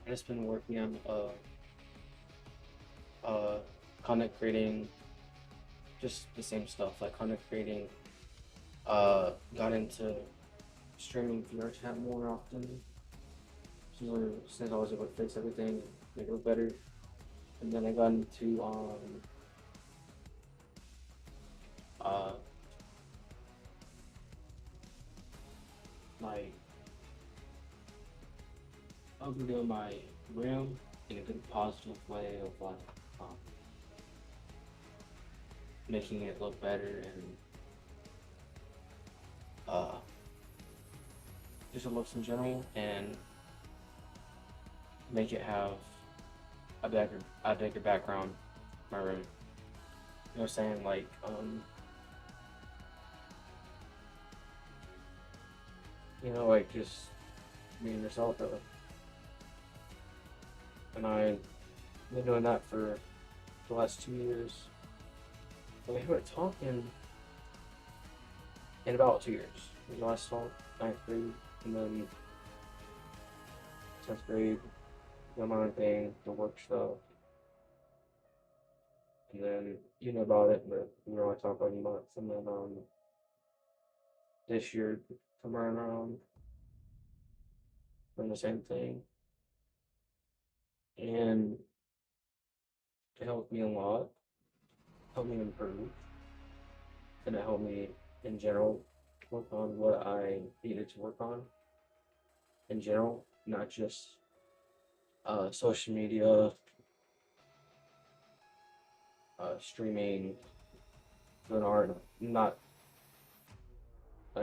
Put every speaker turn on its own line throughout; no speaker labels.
I just been working on uh content creating, just the same stuff like content creating. Got into streaming VR chat more often since I was able to fix everything, make it look better. And then I got into uh my upgrading my room in a good positive way of like um, making it look better and uh just the looks in general, and make it have a bigger background in my room. You know what I'm saying? Like like just being yourself though. And I've been doing that for the last 2 years. And we were talking in about 2 years. We last talked ninth grade, and then 10th grade, done my own thing, the work stuff, and then you know about it, but we were only talking about months, and then this year, somewhere around, doing the same thing, and it helped me a lot, helped me improve, and it helped me in general work on what I needed to work on in general, not just social media, streaming, doing art, not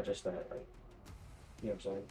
just that, right? You know what I'm saying?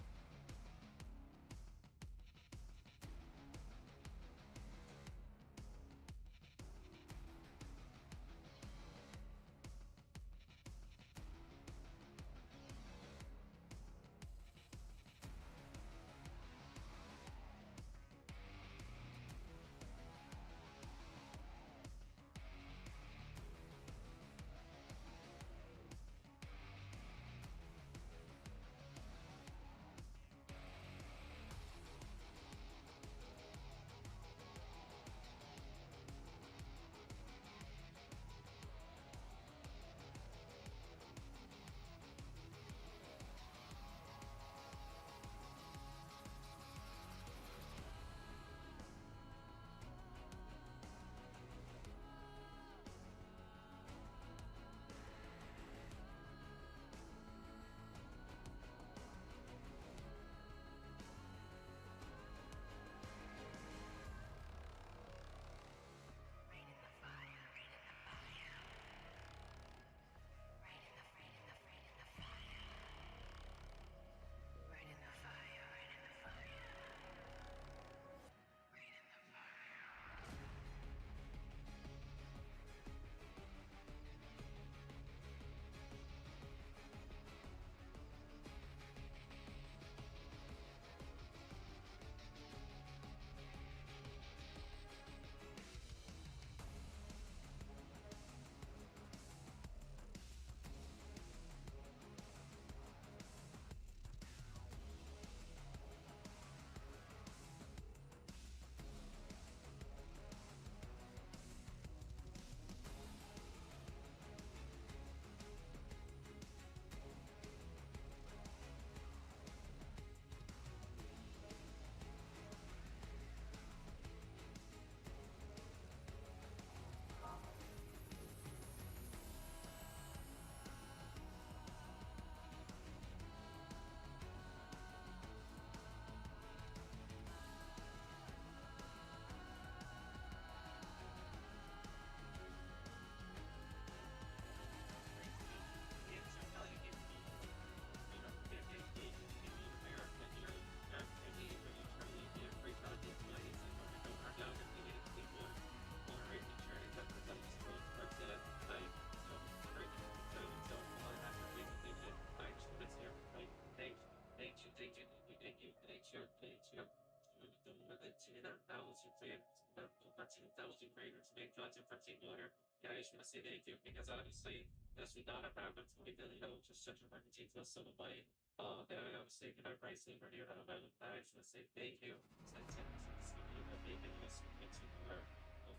Yeah, I just want to say thank you because obviously this would not have happened to me. Then just such a ridiculous sum of money. And I obviously can have pricing for you. I just want to say thank you. So I said, so just give you a big and yes, it's more.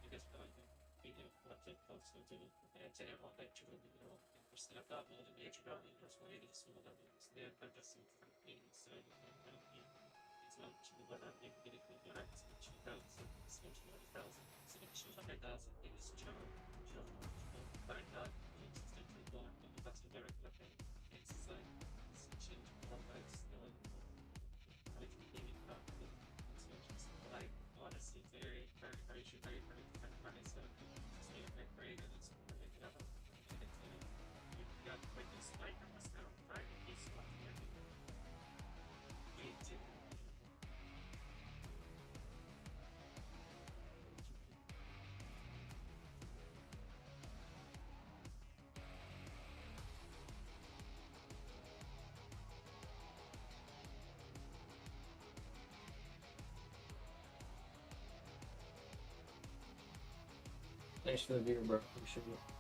Because we do what the folks will do. And to everyone that you really know, and step up and major value, that's why it is so that it's there. But that's something so you can it's not cheap, but I think it could be like 2,000, 200,000, 200,000. It is chill, but not consistently more. That's a very good thing. It's like it's a change of complex, like maybe not it's just like honestly very funny stuff. Just very great and it's really good. You got like this like almost now, right? It's like you did.
Thanks for the view, bro. Appreciate it.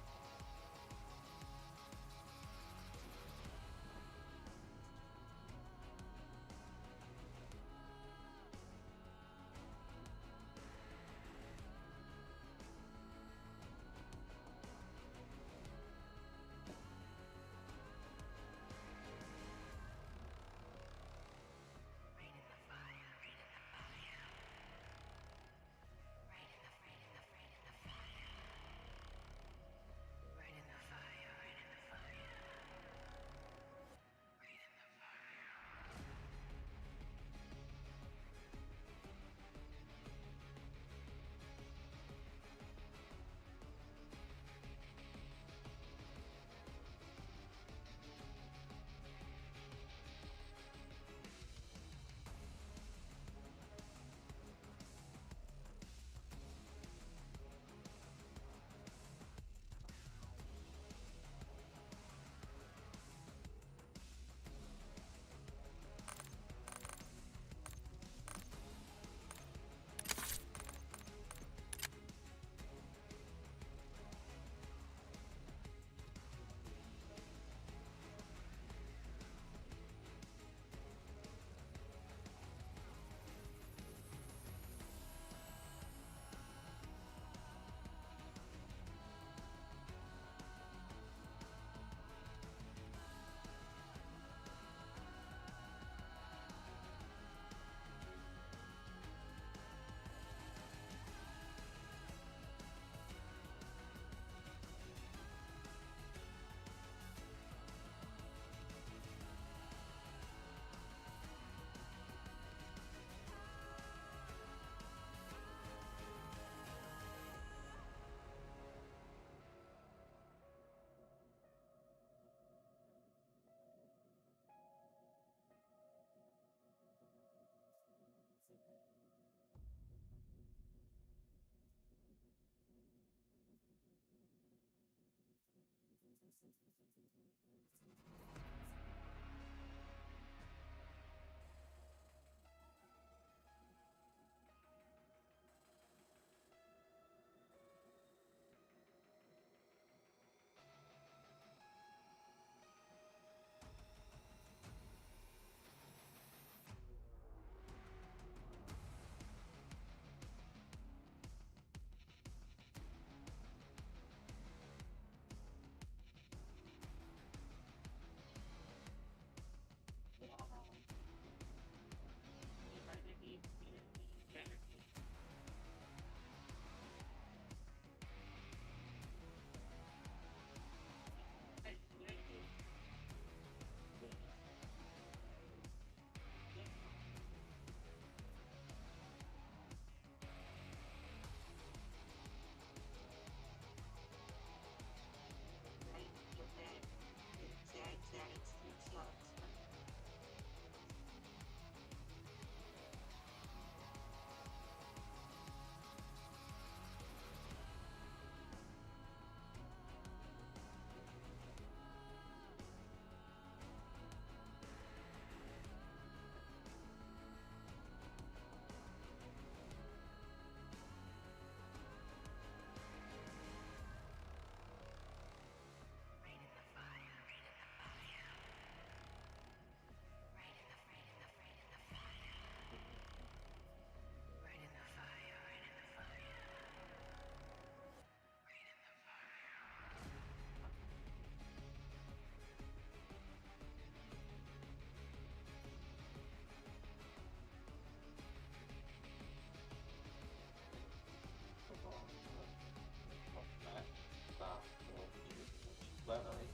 flatline.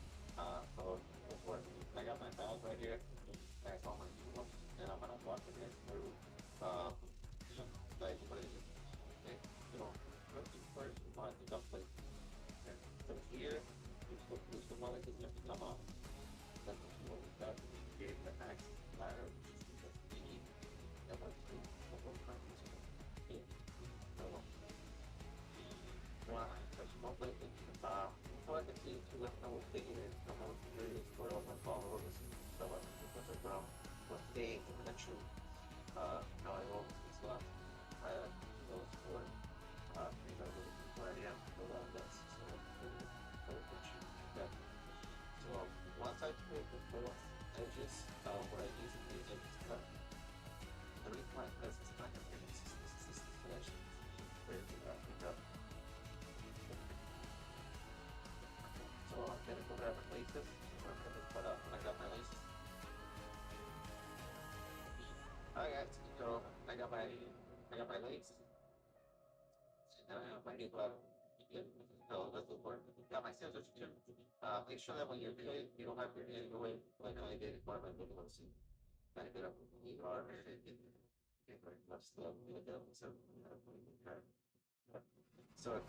So it's working. I got my valve right here. That's all my tools, and I'm gonna walk it through. Uh, like what is it? Okay, you know, first you want to dump like from here. Push the one that doesn't have to come off. That's what you want to start. Create the axe ladder, which is the speed. That was the whole concept. Yeah. So one, touch one plate into the top. So I can see two left. I will take it in. I'm going to really explore all my followers. So I can put the ground. What's the connection? Now I will slot. Those four. Things I really where I am. So that's so yeah. So once I put the four edges, what I usually do is cut three flat presses and I can get this connection. Where you pick up. So I'm gonna go grab my laces. I'm gonna put up. I got my laces. Alright, so I got my laces. And I have my new glove. So that's the part. Got my scissors too. Make sure that when you're doing it, you don't have your hand in the way like I did for my little one. Kind of get up with the arm and get very much slow. So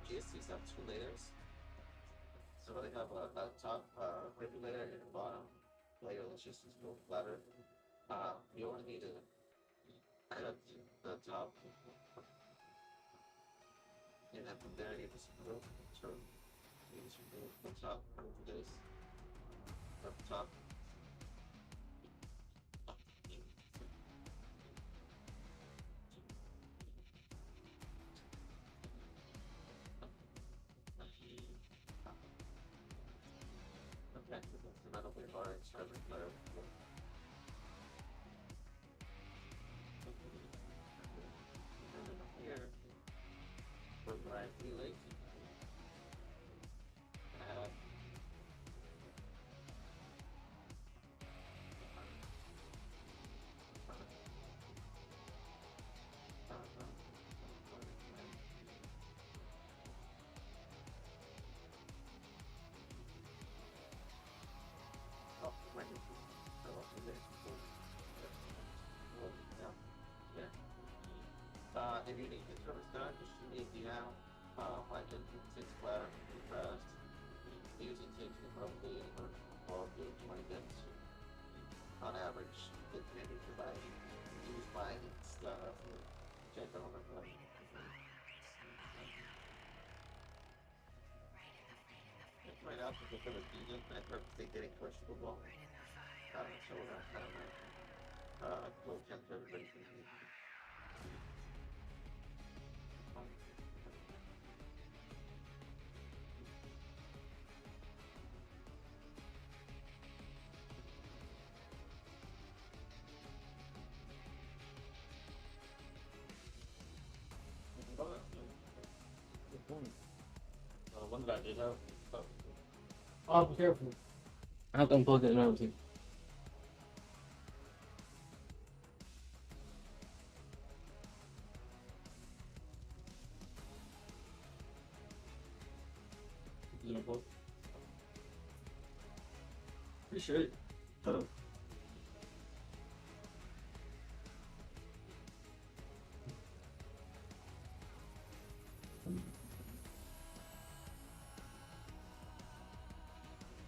GSCs have two layers. So they have a top regulator and a bottom layer that's just a little flatter. You only need to cut the top, and then from there you just go. So you just go the top of this, up top. Okay, that's another way hard. It's regular. And then here, for my feet. If you need this service done, just shoot me a DM. I can six flat fast. Usually takes me probably anywhere from 12 to 20 minutes on average. Depending if I use my stuff or check on the phone. Right after the Philippines, I purposely didn't push the ball. So I don't know. We'll check everybody. One that I did have.
Oh, be careful. I have to unplug it and everything. Is it unplugged? Appreciate it.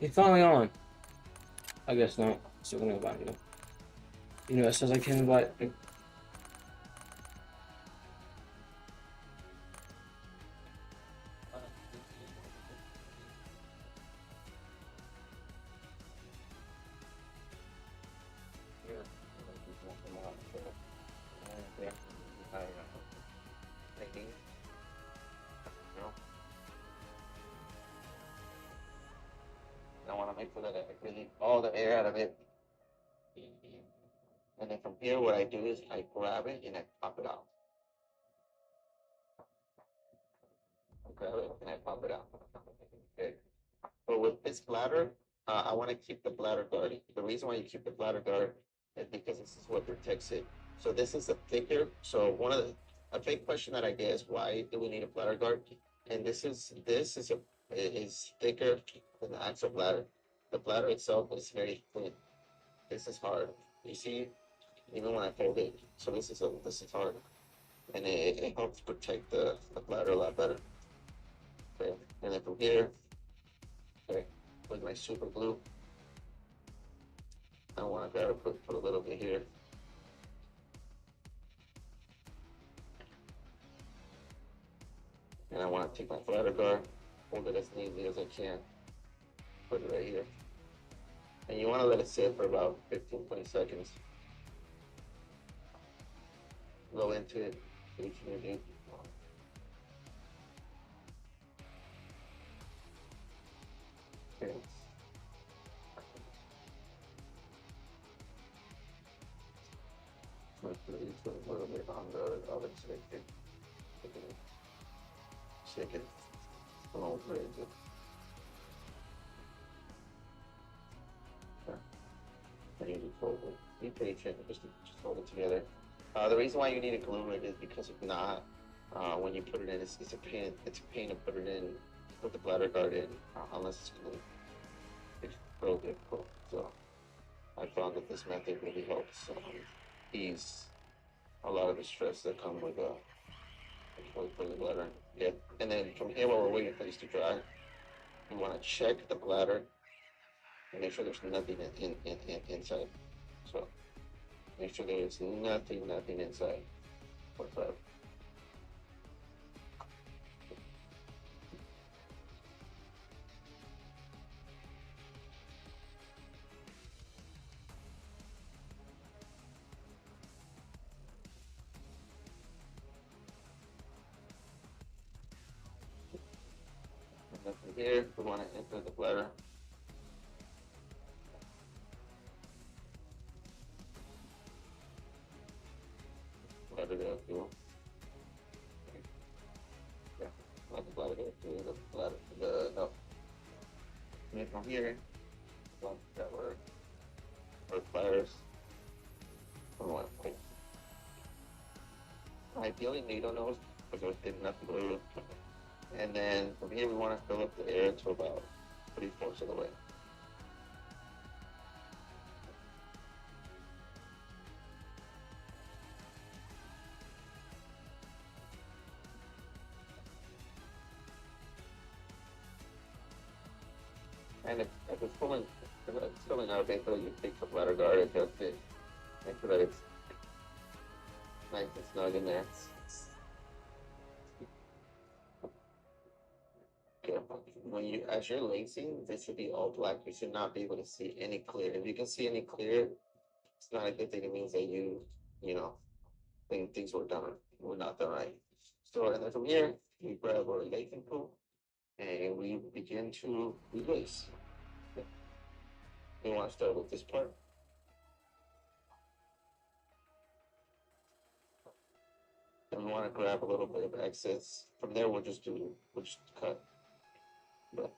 It's finally on. I guess not. Still gonna go back, you know. You know, it says I can't invite.
I want to make sure that I really all the air out of it. And then from here, what I do is I grab it and I pop it out. I grab it and I pop it out. Okay. But with this bladder, I want to keep the bladder guard. The reason why you keep the bladder guard is because this is what protects it. So this is a thicker. So a big question that I get is why do we need a bladder guard? And this is
It is thicker than the actual bladder. The bladder itself is very thin. This is hard. You see, even when I fold it, so this is hard, and it helps protect the bladder a lot better. Okay, and then from here, okay, with my super glue, I want to grab put a little bit here. And I want to take my bladder guard, hold it as neatly as I can, put it right here. And you want to let it sit for about 15, 20 seconds. Blow into it, each and every. Okay. Let's put a little bit on the other side. Shake it. Oh, very good. I need to fold it. Be patient, just hold it together. The reason why you need to glue it is because if not, when you put it in, it's a pain. It's a pain to put it in, put the bladder guard in, unless it's glued. It's real difficult. So I found that this method really helps ease a lot of the stress that come with the bladder. Yeah, and then from here, while we're waiting for this to dry, you want to check the bladder and make sure there's nothing inside. So make sure there's nothing inside. Whatsoever. And then from here, we want to enter the bladder. Bladder there, too. Yeah, not the bladder there, too. The bladder, no. And then from here, one that were pliers. Ideally, needle nose because it didn't have to glue. And then from here, we want to fill up the air to about 3/4 of the way. And if it's filling out, make sure you take the bladder guard, adjust it, make sure that it's nice and snug in there. Okay. As you're lacing, this should be all black. You should not be able to see any clear. If you can see any clear, it's not a good thing. It means that you know, think things were not done right. So, and then from here, we grab our lacing tool and we begin to release. We want to start with this part. And we want to grab a little bit of excess. From there, we'll just cut. But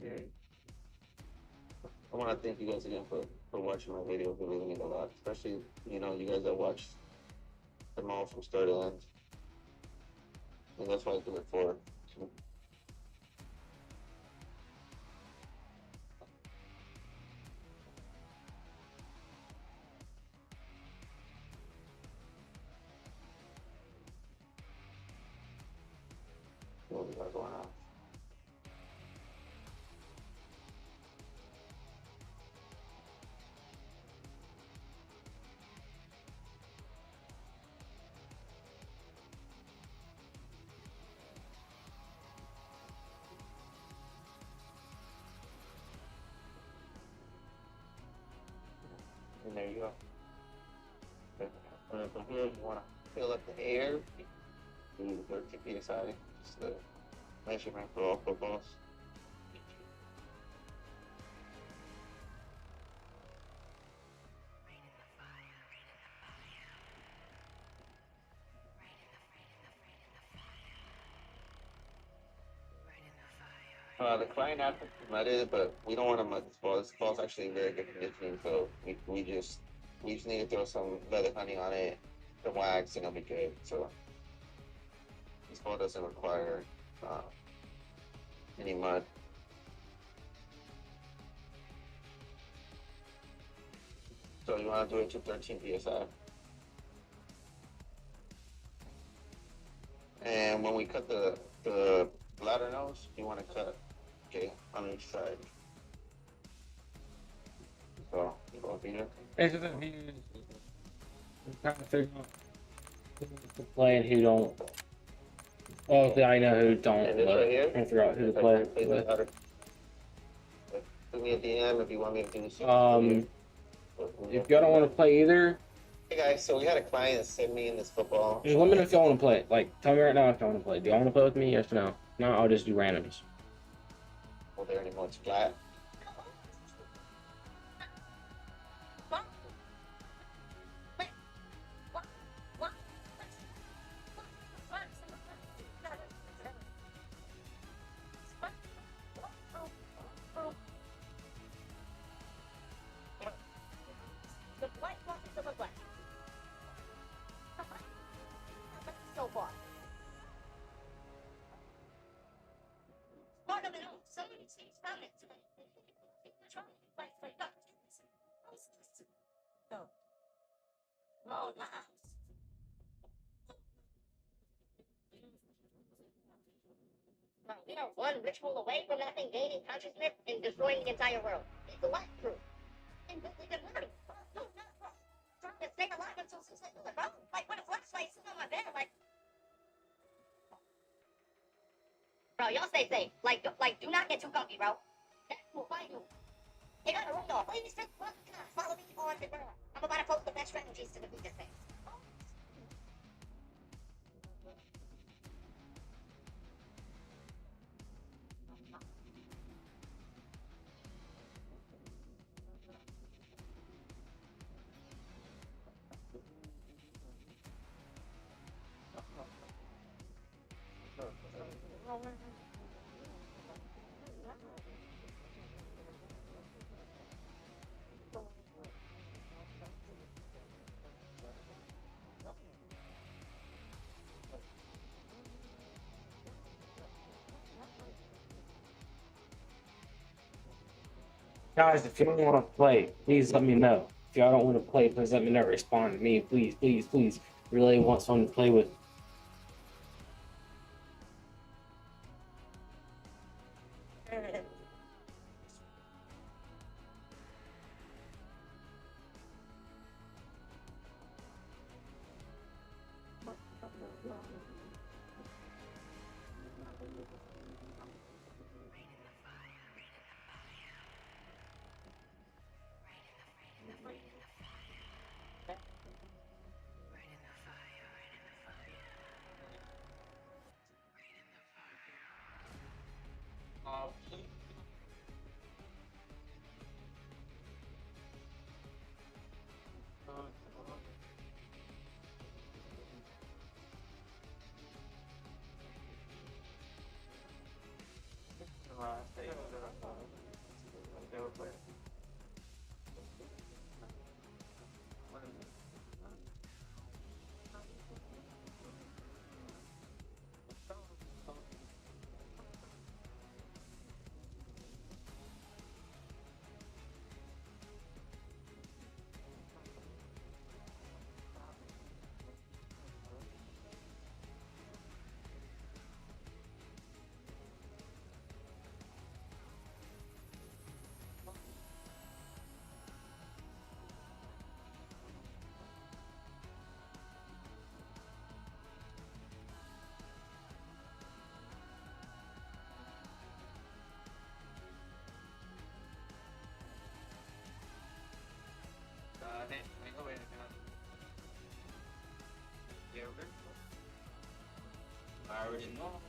yeah. I want to thank you guys again for watching my videos. It really means a lot, especially you guys that watch them all from start to end. And that's what I do it for. What we got going on. And there you go. And from here, you want to fill up the air. Do the 13 psi. Just the measurement for all footballs. The client has to mud it, but we don't want to mud this ball. This ball's actually in very good conditioning, so we just You just need to throw some leather honey on it, the wax, and it'll be good. So this ball doesn't require any mud. So you want to do it to 13 psi. And when we cut the bladder nose, you want to cut, okay, on each side. So you go up here.
It's just I'm trying to figure out who to play and who don't. Well, I know who don't.
And this right here,
I'm trying to figure out who to play with.
Send me a DM if you want me to do this.
If y'all don't want to play either,
hey guys, so we had a client send me in this football.
just let me know if y'all want to play. Like, tell me right now if y'all want to play. Do y'all want to play with me? Yes or no? No, I'll just do randoms.
Well, there anymore. It's flat.
We are one ritual away from that thing gaining consciousness and destroying the entire world. It's the life truth. And we can learn. Trying to stay alive until suicide. Bro, like when a flashlight sitting on my bed, like. Bro, y'all stay safe. Like, do not get too comfy, bro. That will find you. You got a room door. Please just follow me on the ground. I'm about to post the best strategies to defeat this thing.
Guys, if y'all want to play, please let me know. If y'all don't want to play, please let me know. Respond to me, please, please, please. Really want someone to play with.
I already know.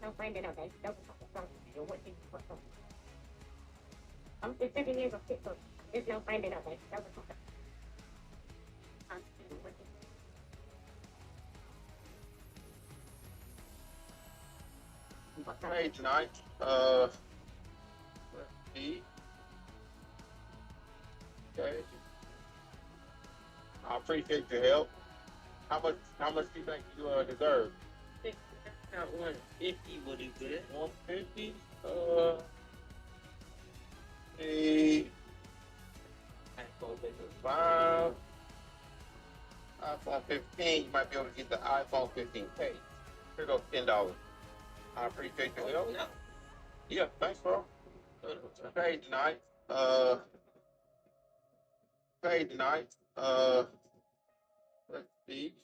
No find it, okay. I'm just 7 years of TikTok. There's no find it, okay.
Hey, tonight, let's see. Okay. I appreciate your help. How much do you think you deserve?
I think that 150 would be good.
150? The five, iPhone 15, you might be able to get the iPhone 15K. Here goes $10. I appreciate your help.
No.
Yeah, thanks, bro. Hey, tonight. Hey, tonight. Let's see.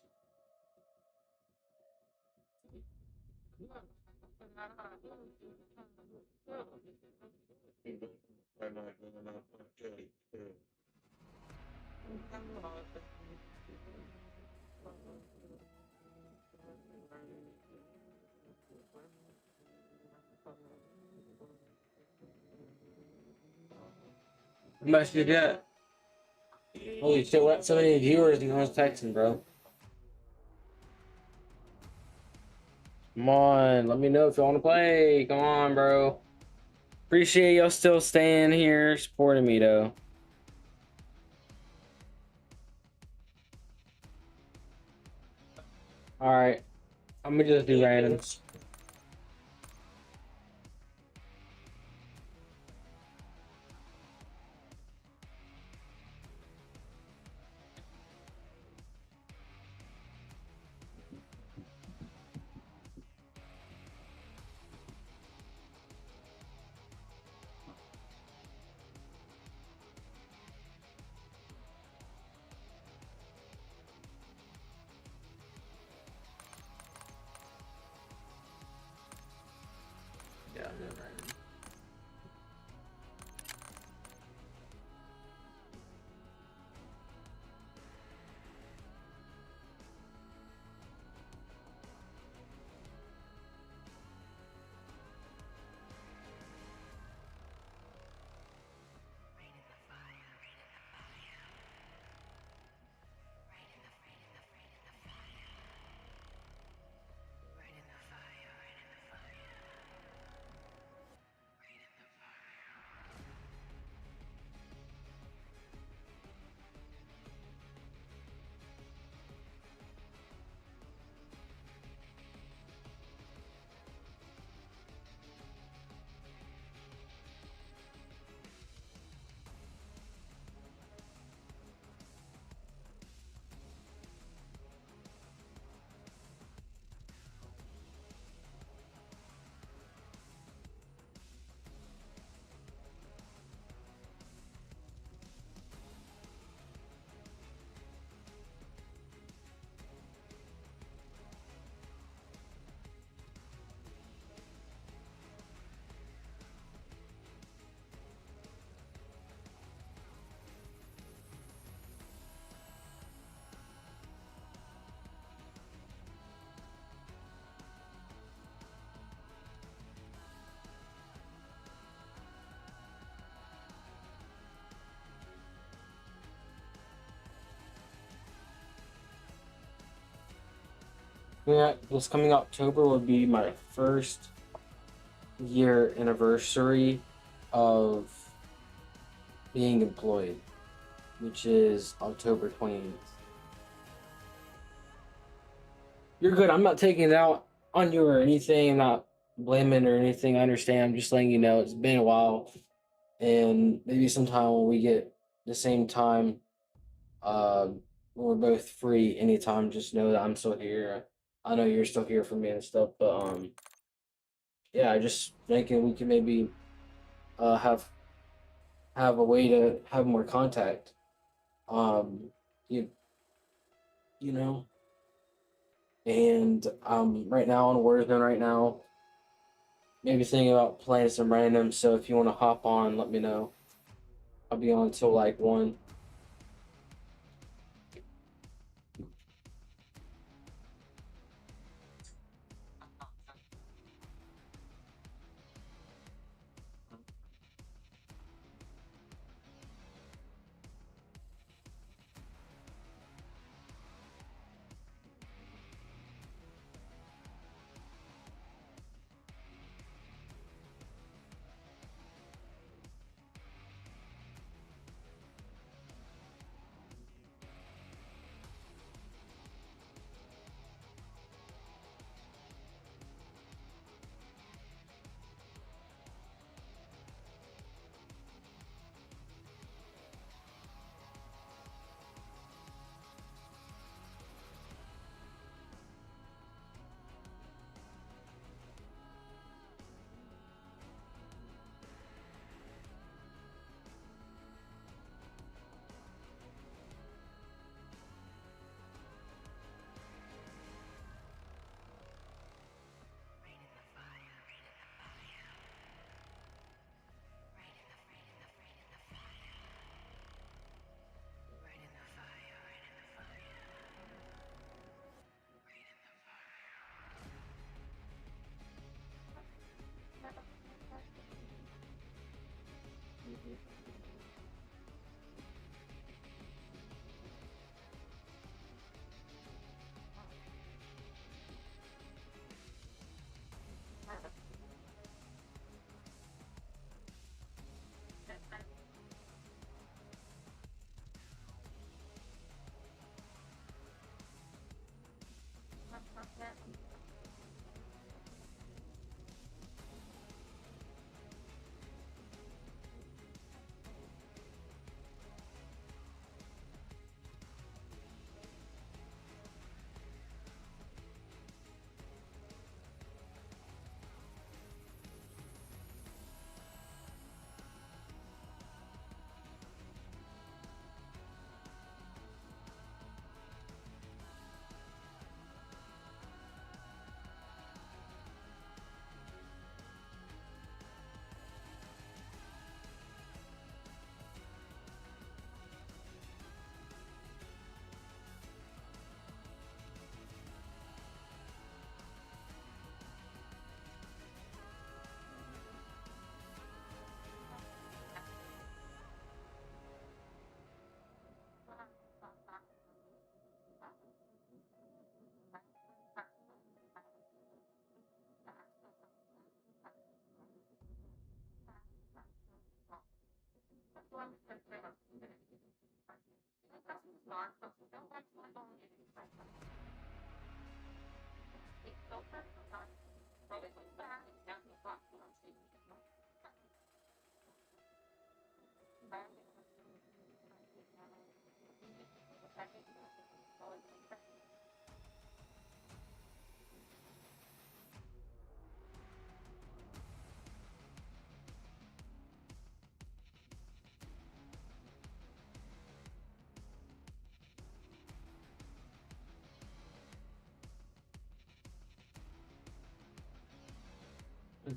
How much did you get? Holy shit, we're at so many viewers and no one's texting, bro. Come on, let me know if you want to play. Come on, bro. Appreciate y'all still staying here, supporting me, though. Alright, I'm gonna just do randoms. Yeah, I'm doing random. Yeah, this coming October will be my first year anniversary of being employed, which is October 28th. You're good. I'm not taking it out on you or anything. I'm not blaming or anything. I understand. I'm just letting you know it's been a while. And maybe sometime when we get the same time, uh, when we're both free anytime, just know that I'm still here. I know you're still here for me and stuff, but yeah, I just thinking we can maybe have a way to have more contact. Um, you you know, and right now on Warzone right now, maybe thinking about playing some random. So if you want to hop on, let me know. I'll be on till like 1.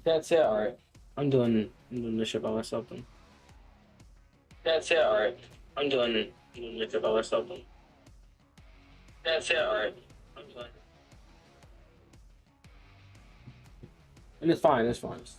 That's it. All right. I'm doing this shit by myself then. That's it. All right. I'm doing this shit by myself then. That's it. All right. I'm doing. And it's fine. It's fine. It's,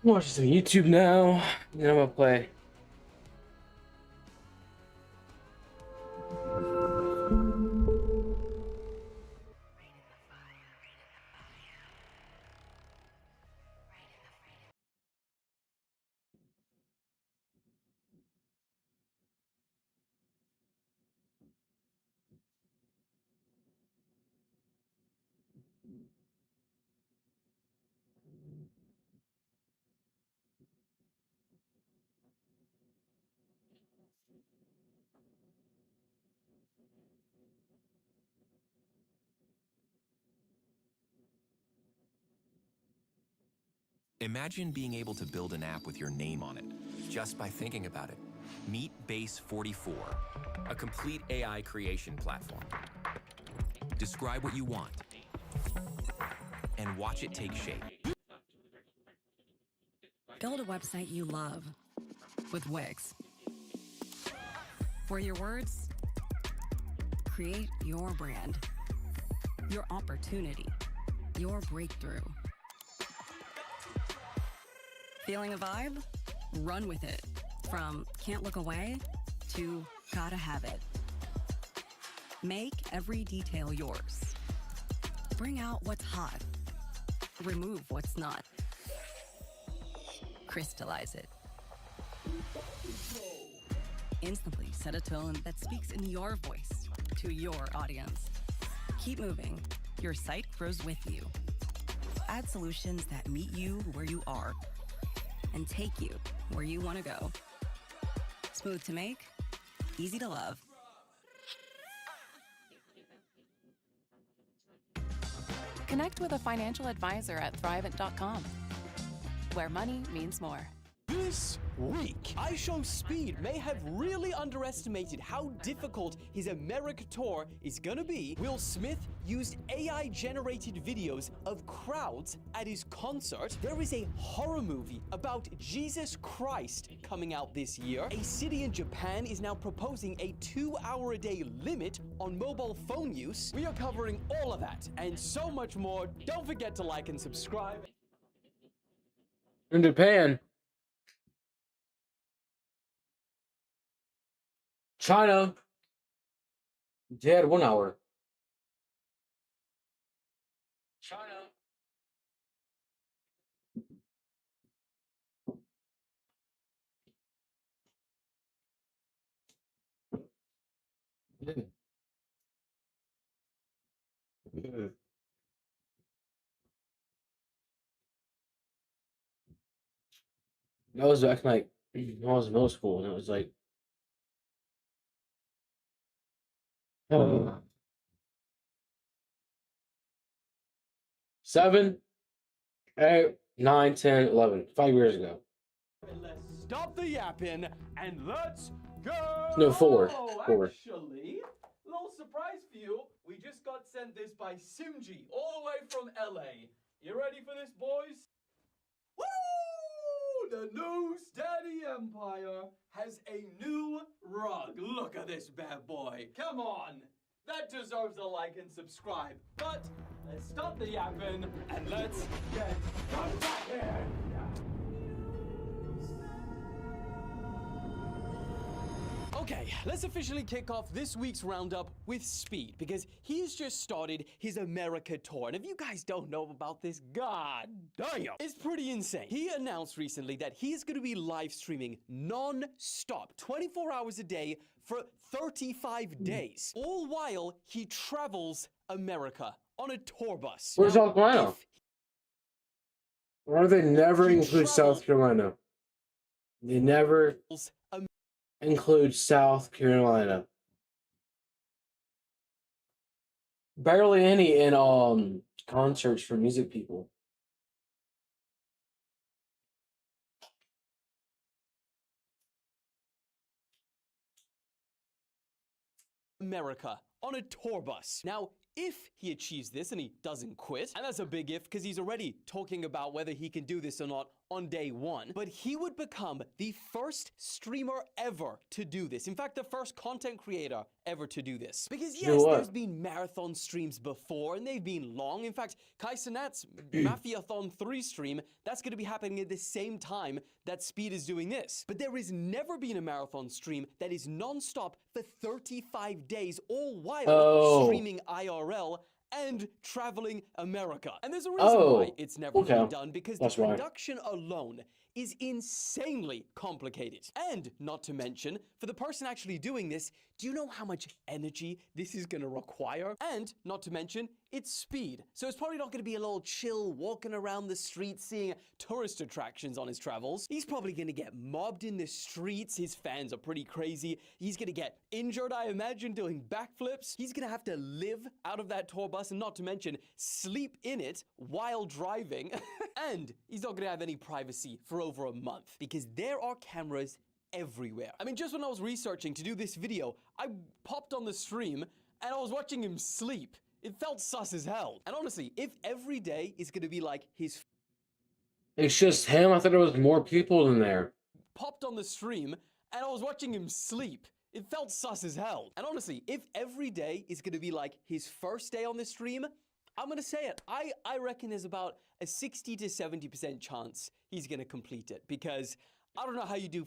Watch some YouTube now. Then I'm gonna play.
Imagine being able to build an app with your name on it, just by thinking about it. Meet Base 44, a complete AI creation platform. Describe what you want, and watch it take shape.
Build a website you love with Wix, where your words create your brand, your opportunity, your breakthrough. Feeling a vibe? Run with it. From can't look away to gotta have it. Make every detail yours. Bring out what's hot. Remove what's not. Crystallize it. Instantly set a tone that speaks in your voice to your audience. Keep moving. Your site grows with you. Add solutions that meet you where you are and take you where you want to go. Smooth to make, easy to love.
Connect with a financial advisor at Thrivent.com, where money means more.
This week, I Show Speed may have really underestimated how difficult his America tour is gonna be. Will Smith used AI-generated videos of crowds at his concert. There is a horror movie about Jesus Christ coming out this year. A city in Japan is now proposing a 2-hour-a-day limit on mobile phone use. We are covering all of that and so much more. Don't forget to like and subscribe.
In Japan, China, they had 1 hour. China. That was back like when I was in middle school, and it was like, 7, 8, 9, 10, 11, 5 years ago.
Let's stop the yapping and let's go!
No, 4. 4.
Actually, little surprise for you. We just got sent this by Simji, all the way from LA. You ready for this, boys? Woo! The new Steady Empire has a new rug. Look at this bad boy. Come on. That deserves a like and subscribe. But let's stop the yapping and let's get cracking. Okay, let's officially kick off this week's roundup with Speed, because he's just started his America tour. And if you guys don't know about this, god damn, it's pretty insane. He announced recently that he's going to be live streaming non-stop, 24 hours a day for 35 days, all while he travels America on a tour bus.
Where's South Carolina? Why do they never include South Carolina? They never include South Carolina. Barely any in concerts for music people.
America on a tour bus. Now, if he achieves this and he doesn't quit, and that's a big if because he's already talking about whether he can do this or not on day one, but he would become the first streamer ever to do this. In fact, the first content creator ever to do this. Because yes, there's been marathon streams before, and they've been long. In fact, Thnxs' Mafiathon 3 stream, that's going to be happening at the same time that Speed is doing this. But there has never been a marathon stream that is non-stop for 35 days, all while streaming IRL and traveling America. And there's a reason why it's never been done, because the production alone is insanely complicated. And not to mention, for the person actually doing this, do you know how much energy this is gonna require? And not to mention, it's Speed. So it's probably not gonna be a little chill walking around the streets seeing tourist attractions on his travels. He's probably gonna get mobbed in the streets. His fans are pretty crazy. He's gonna get injured, I imagine, doing backflips. He's gonna have to live out of that tour bus, and not to mention sleep in it while driving. And he's not gonna have any privacy for over a month, because there are cameras everywhere. I mean, just when I was researching to do this video, I popped on the stream and I was watching him sleep. It felt sus as hell. And honestly, if every day is gonna be like his...
It's just him? I thought there was more people in there.
Popped on the stream and I was watching him sleep. It felt sus as hell. And honestly, if every day is gonna be like his first day on the stream, I'm gonna say it. I reckon there's about a 60 to 70% chance he's gonna complete it, because I don't know how you do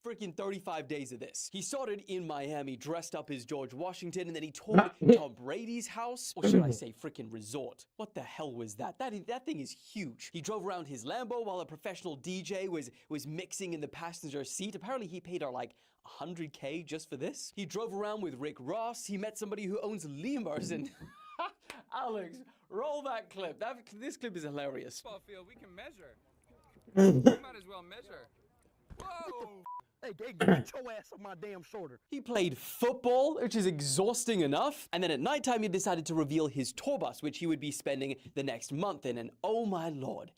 freaking 35 days of this. He started in Miami dressed up as George Washington, and then he toured Tom Brady's house, or should I say freaking resort. What the hell was that? That thing is huge. He drove around his Lambo while a professional DJ was mixing in the passenger seat. Apparently he paid her like 100K just for this. He drove around with Rick Ross. He met somebody who owns lemurs, and Alex, roll that clip. This clip is hilarious.
Field, we can measure. We might as well measure. Whoa!
Hey, get your ass on my damn shoulder.
He played football, which is exhausting enough. And then at nighttime, he decided to reveal his tour bus, which he would be spending the next month in. And oh my lord,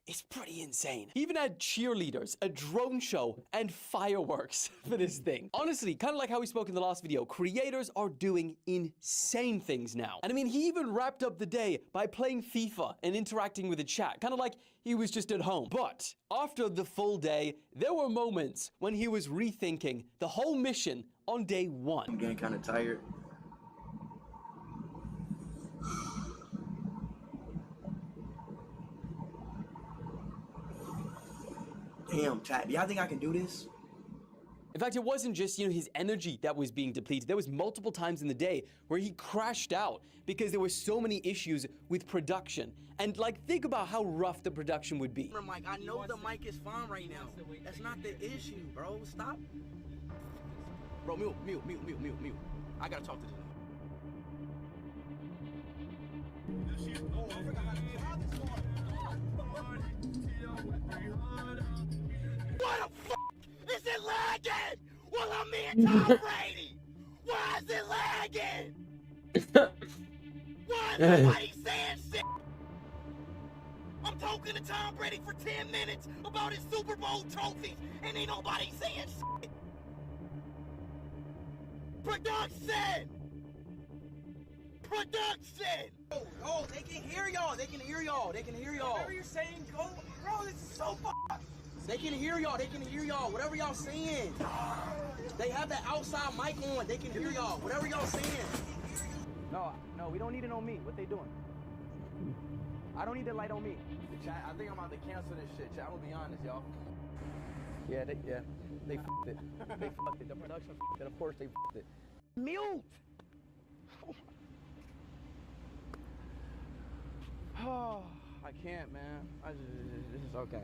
it's pretty insane. He even had cheerleaders, a drone show, and fireworks for this thing. Honestly, kind of like how we spoke in the last video, creators are doing insane things now. And I mean, he even wrapped up the day by playing FIFA and interacting with the chat, kind of like he was just at home. But after the full day, there were moments when he was rethinking the whole mission on day one.
I'm getting kind of tired. Damn, chat. Do y'all think I can do this?
In fact, it wasn't just, his energy that was being depleted. There was multiple times in the day where he crashed out because there were so many issues with production. And like, think about how rough the production would be.
Mike, I know the mic is fine right now. That's not the issue, bro. Stop. Bro, mute. I gotta talk to this. What the f*** is it lagging? Well, I'm in Tom Brady. Why is it lagging? Why is nobody saying shit? I'm talking to Tom Brady for 10 minutes about his Super Bowl trophies, and ain't nobody saying shit. Production! Oh, they can hear y'all. Whatever you're saying, go. Bro, this is so fucked. They can hear y'all. Whatever y'all saying. They have that outside mic on. They can hear y'all. Whatever y'all saying. No, we don't need it on me. What they doing? I don't need the light on me. Chat, I think I'm about to cancel this shit, chat. I'm gonna be honest, y'all. Yeah, they fucked it. They fucked it. The production fucked it. Of course they fucked it. Mute! Oh, I can't, man. This is okay.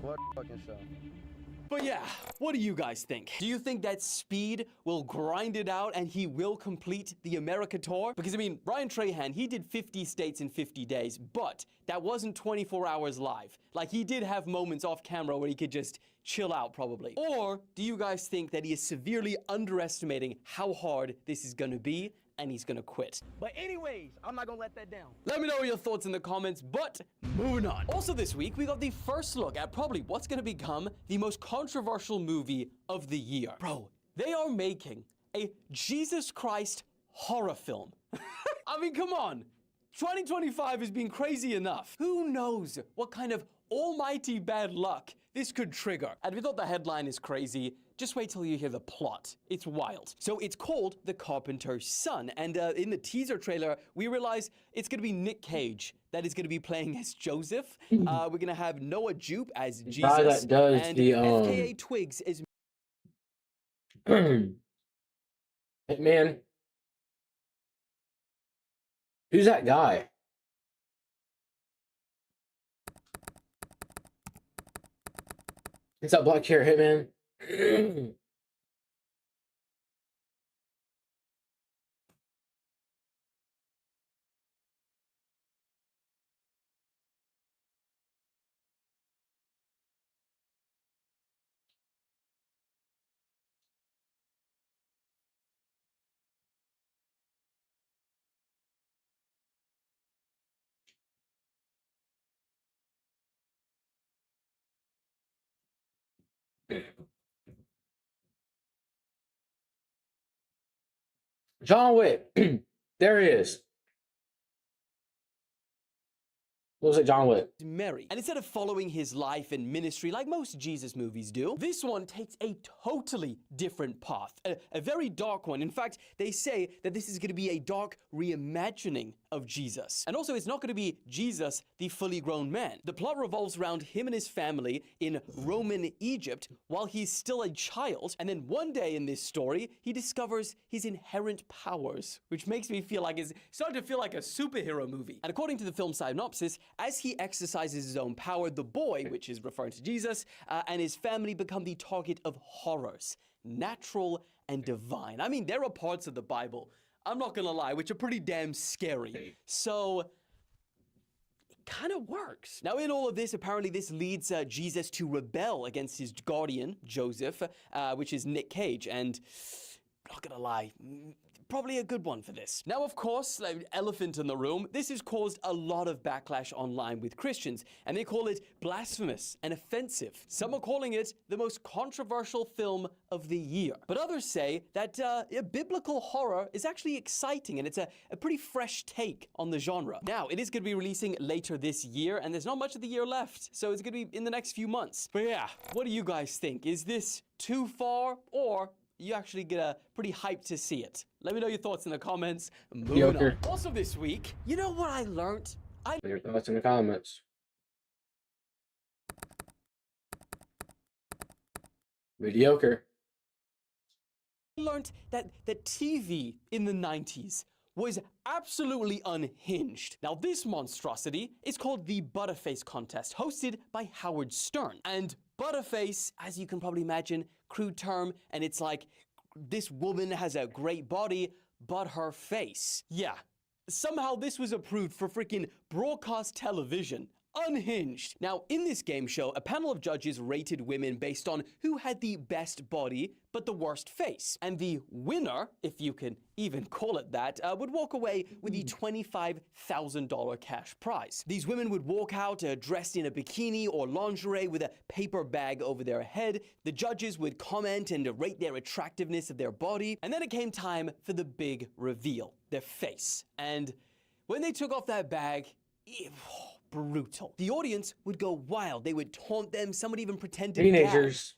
What a fucking show.
But yeah, what do you guys think? Do you think that Speed will grind it out and he will complete the America tour? Because I mean, Brian Trahan, he did 50 states in 50 days, but that wasn't 24 hours live. Like, he did have moments off camera where he could just chill out probably. Or do you guys think that he is severely underestimating how hard this is gonna be and he's gonna quit?
But anyways, I'm not gonna let that down.
Let me know your thoughts in the comments, but moving on. Also this week, we got the first look at probably what's gonna become the most controversial movie of the year. Bro, they are making a Jesus Christ horror film. I mean, come on. 2025 has been crazy enough. Who knows what kind of almighty bad luck this could trigger. And if you thought the headline is crazy, just wait till you hear the plot. It's wild. So it's called The Carpenter's Son. And in the teaser trailer, we realize it's going to be Nick Cage that is going to be playing as Joseph. We're going to have Noah Jupe as Jesus.
Guy that does
and
the
FKA Twigs is
Hitman. Who's that guy? It's that black hair Hitman. John Wick. There he is. Looks like John Wick.
Mary. And instead of following his life and ministry like most Jesus movies do, this one takes a totally different path, a very dark one. In fact, they say that this is going to be a dark reimagining of Jesus. And also, it's not going to be Jesus, the fully grown man. The plot revolves around him and his family in Roman Egypt while he's still a child. And then one day in this story, he discovers his inherent powers, which makes me feel like it's starting to feel like a superhero movie. And according to the film synopsis, as he exercises his own power, the boy, which is referring to Jesus, and his family become the target of horrors, natural and divine. I mean, there are parts of the Bible, I'm not gonna lie, which are pretty damn scary. So it kind of works. Now, in all of this, apparently this leads Jesus to rebel against his guardian, Joseph, which is Nick Cage, and not gonna lie, probably a good one for this. Now, of course, like elephant in the room, this has caused a lot of backlash online with Christians, and they call it blasphemous and offensive. Some are calling it the most controversial film of the year. But others say that biblical horror is actually exciting, and it's a pretty fresh take on the genre. Now, it is going to be releasing later this year, and there's not much of the year left, so it's going to be in the next few months. But yeah, what do you guys think? Is this too far, or you actually get pretty hyped to see it? Let me know your thoughts in the comments. Moving on. Also this week, you know what I learned?
Your thoughts in the comments. Mediocre.
I learned that TV in the 90s was absolutely unhinged. Now, this monstrosity is called the Butterface Contest, hosted by Howard Stern. And Butterface, as you can probably imagine, crude term, and it's like, this woman has a great body, but her face. Yeah, somehow this was approved for freaking broadcast television. Unhinged. Now, in this game show, a panel of judges rated women based on who had the best body, but the worst face. And the winner, if you can even call it that, would walk away with the $25,000 cash prize. These women would walk out dressed in a bikini or lingerie with a paper bag over their head. The judges would comment and rate their attractiveness of their body. And then it came time for the big reveal, their face. And when they took off that bag, brutal. The audience would go wild. They would taunt them. Some would even pretend to
teenagers.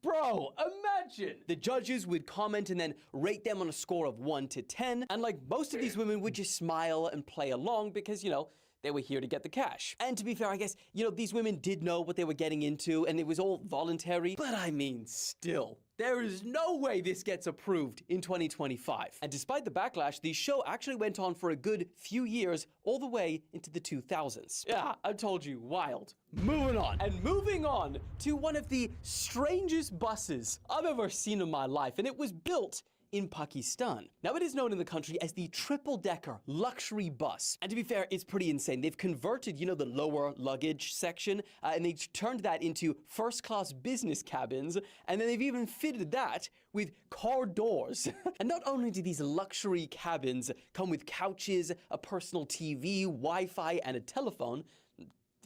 Bro, imagine. The judges would comment and then rate them on a score of 1 to 10. And like most of these women would just smile and play along because, you know, they were here to get the cash. And to be fair, I guess, you know, these women did know what they were getting into and it was all voluntary. But I mean, still, there is no way this gets approved in 2025. And despite the backlash, the show actually went on for a good few years, all the way into the 2000s. Yeah, I told you, wild. Moving on. And moving on to one of the strangest buses I've ever seen in my life. And it was built in Pakistan. Now, it is known in the country as the triple-decker luxury bus. And to be fair, it's pretty insane. They've converted, you know, the lower luggage section, and they turned that into first-class business cabins, and then they've even fitted that with car doors. And not only do these luxury cabins come with couches, a personal TV, Wi-Fi, and a telephone,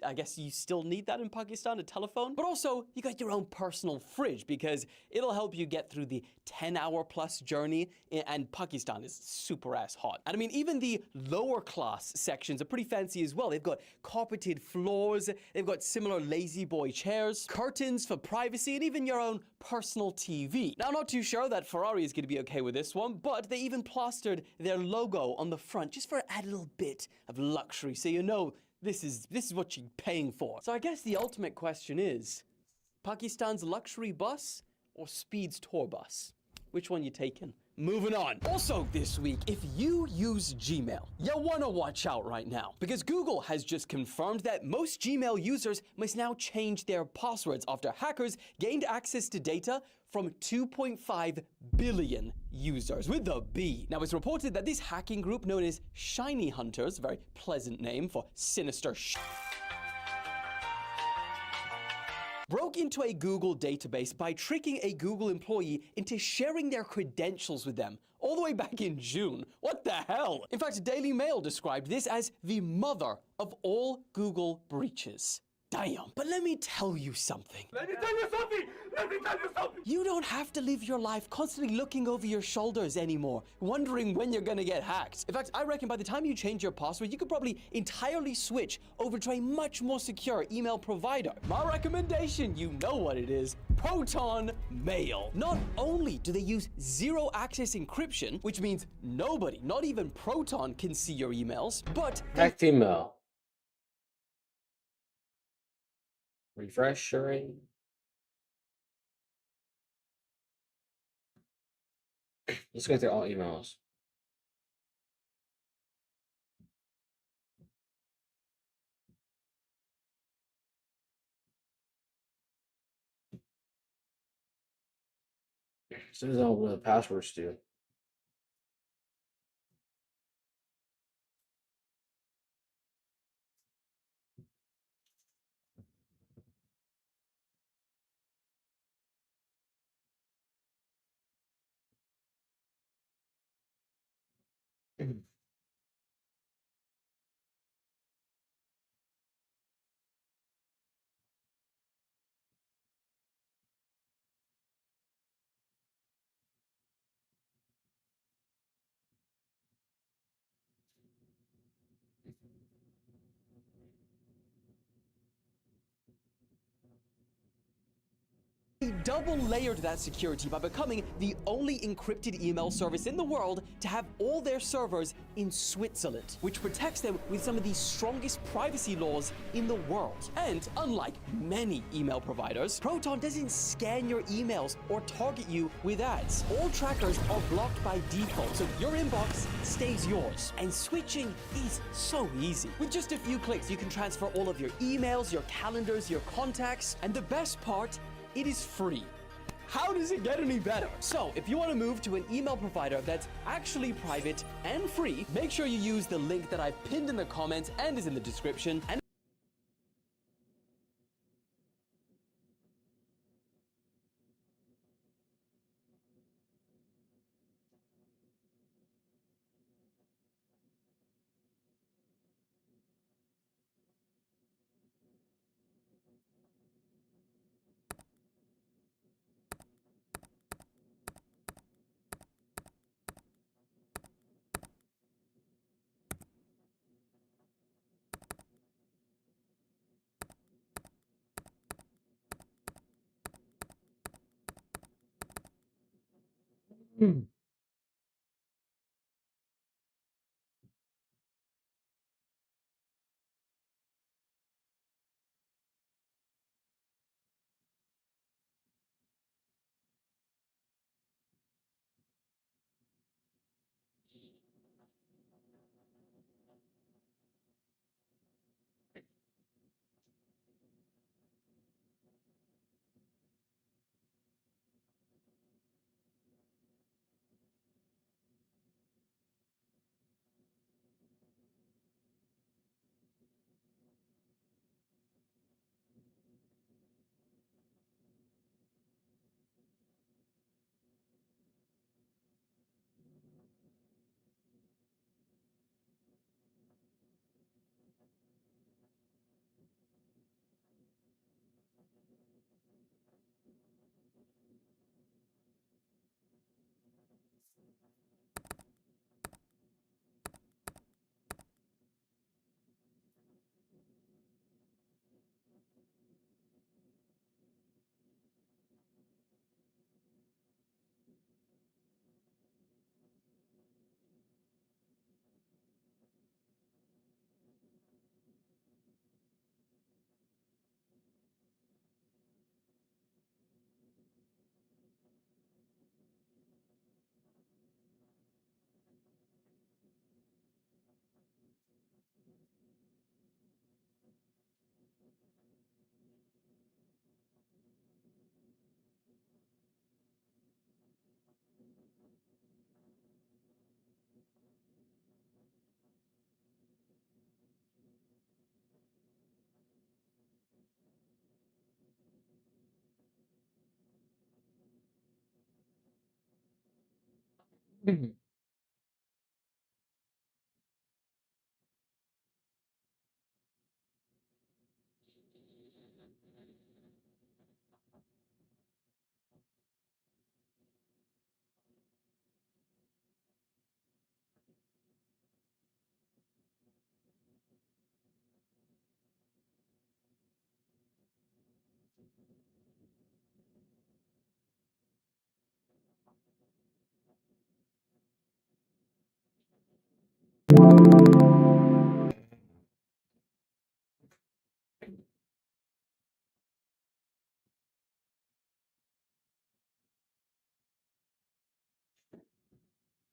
I guess you still need that in Pakistan, a telephone. But also, you got your own personal fridge because it'll help you get through the 10-hour plus journey. And Pakistan is super ass hot. And I mean, even the lower class sections are pretty fancy as well. They've got carpeted floors, they've got similar lazy boy chairs, curtains for privacy, and even your own personal TV. Now, I'm not too sure that Ferrari is going to be okay with this one, but they even plastered their logo on the front just for a little bit of luxury, so you know this is what you're paying for. So I guess the ultimate question is, Pakistan's luxury bus or Speed's tour bus? Which one you taking? Moving on. Also this week, if you use Gmail, you wanna watch out right now because Google has just confirmed that most Gmail users must now change their passwords after hackers gained access to data from 2.5 billion users with the B. Now, it's reported that this hacking group known as Shiny Hunters, a very pleasant name for sinister broke into a Google database by tricking a Google employee into sharing their credentials with them all the way back in June. What the hell? In fact, Daily Mail described this as the mother of all Google breaches. Damn. But let me tell you something. Let me tell you something. You don't have to live your life constantly looking over your shoulders anymore, wondering when you're gonna get hacked. In fact, I reckon by the time you change your password, you could probably entirely switch over to a much more secure email provider. My recommendation, you know what it is, Proton Mail. Not only do they use zero access encryption, which means nobody, not even Proton, can see your emails, but
Hacked email. Refreshing. Let's go through all emails. As soon as I open the passwords do.
They double layered that security by becoming the only encrypted email service in the world to have all their servers in Switzerland, which protects them with some of the strongest privacy laws in the world. And unlike many email providers, Proton doesn't scan your emails or target you with ads. All trackers are blocked by default, so your inbox stays yours. And switching is so easy. With just a few clicks, you can transfer all of your emails, your calendars, your contacts, and the best part, it is free. How does it get any better? So, if you want to move to an email provider that's actually private and free, make sure you use the link that I've pinned in the comments and is in the description. And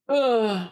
Ugh.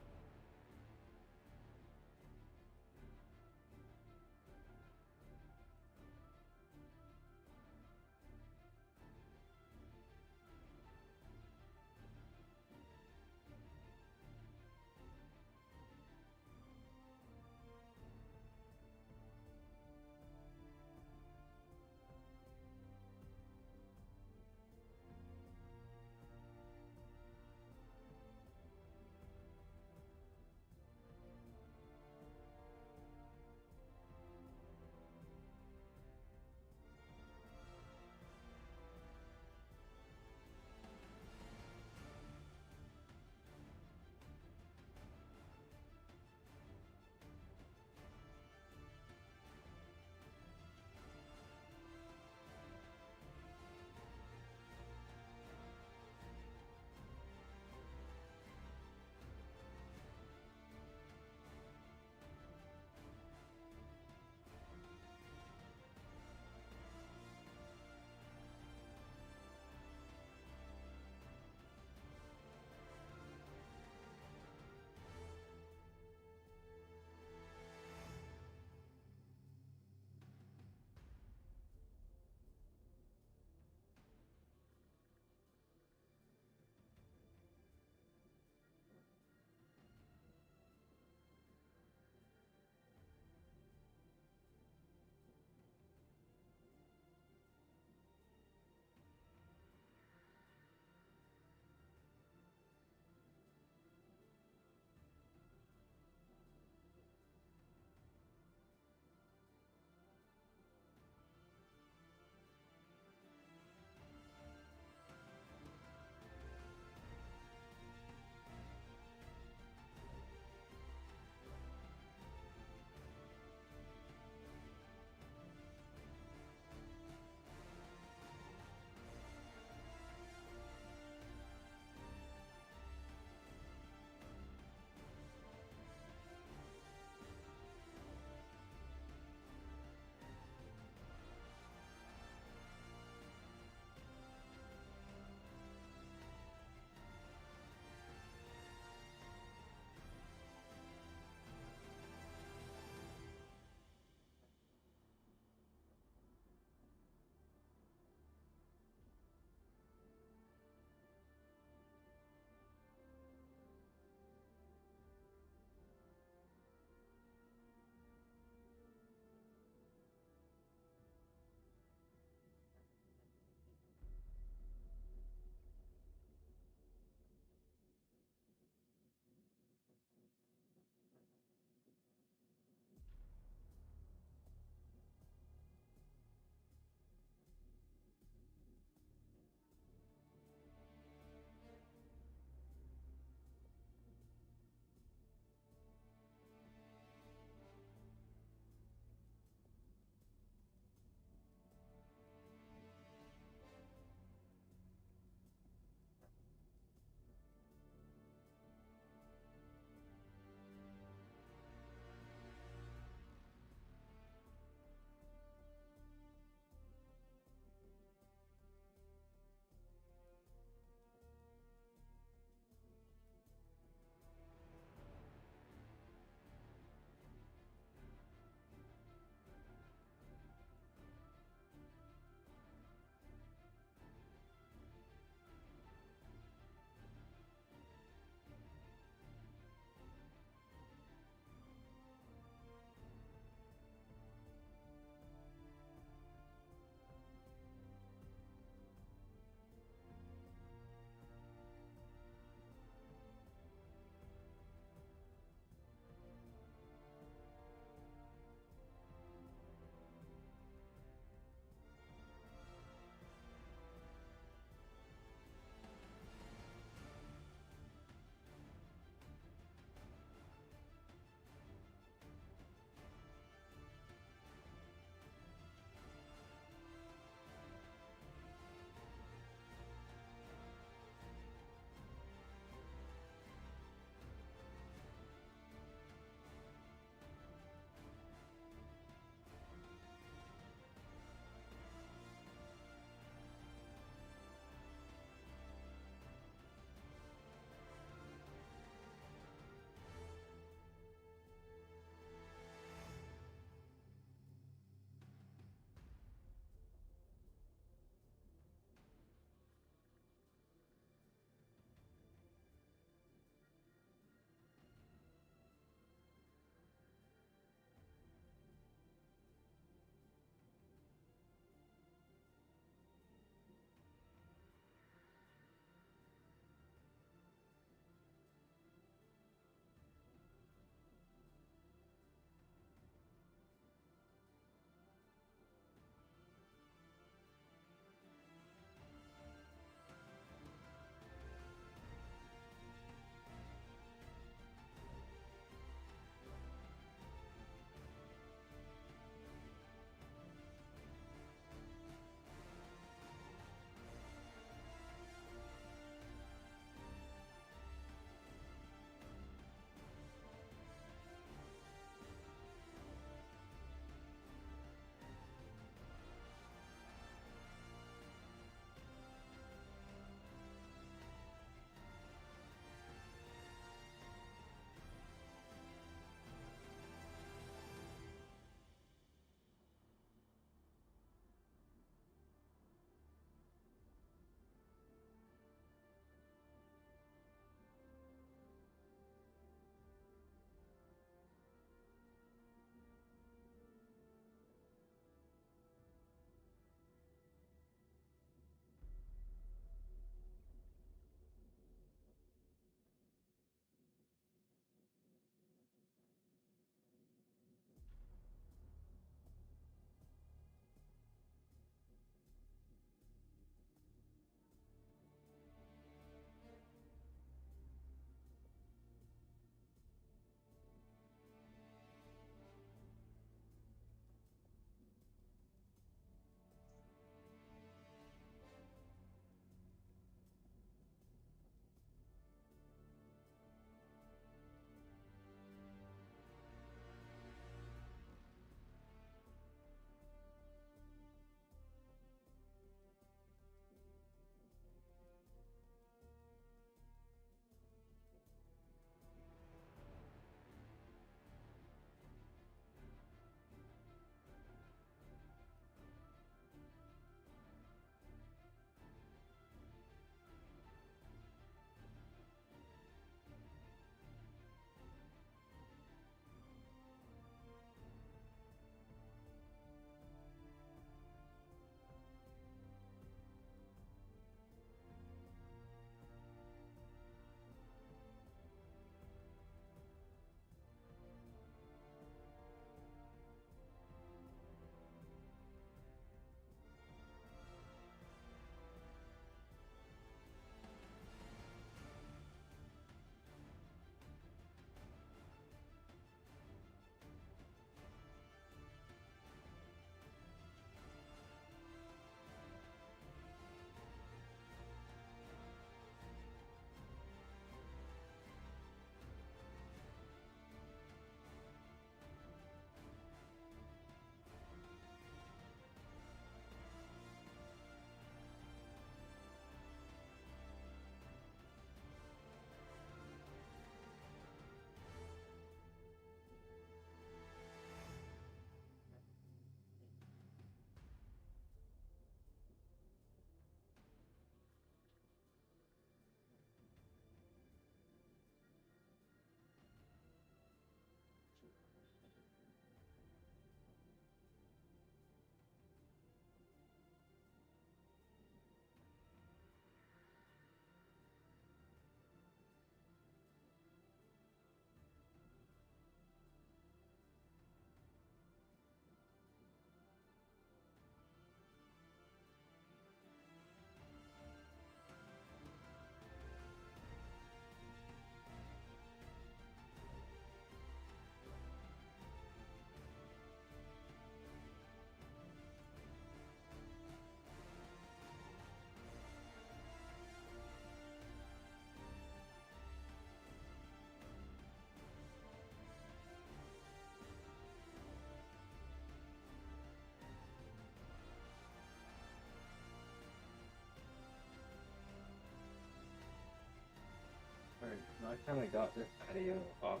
I kind of got this patio off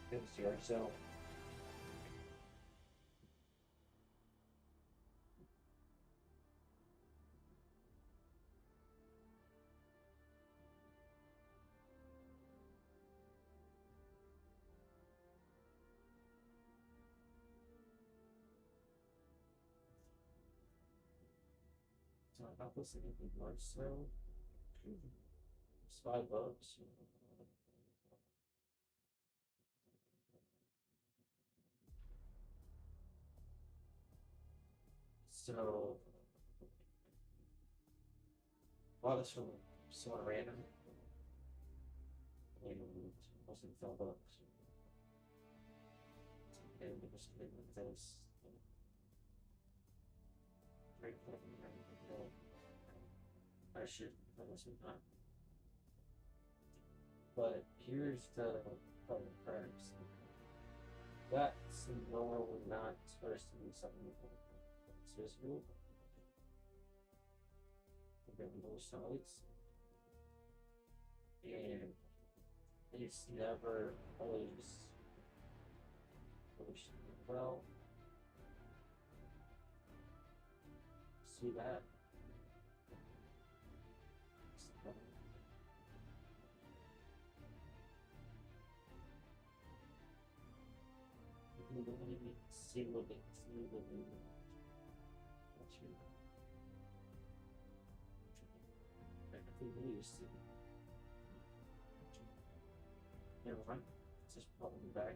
this yard sale. So I got this at the yard sale. It's $5. So, bought this from someone random. And it wasn't $5. And it was with this. Great thing. I should put this in time. But here's the price. That's normally not supposed to be something it's visible. Both sides. And it's never always pushed well. See that? See what it see. Never mind. It's just probably back.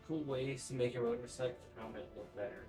Cool ways to make your motorcycle helmet look better.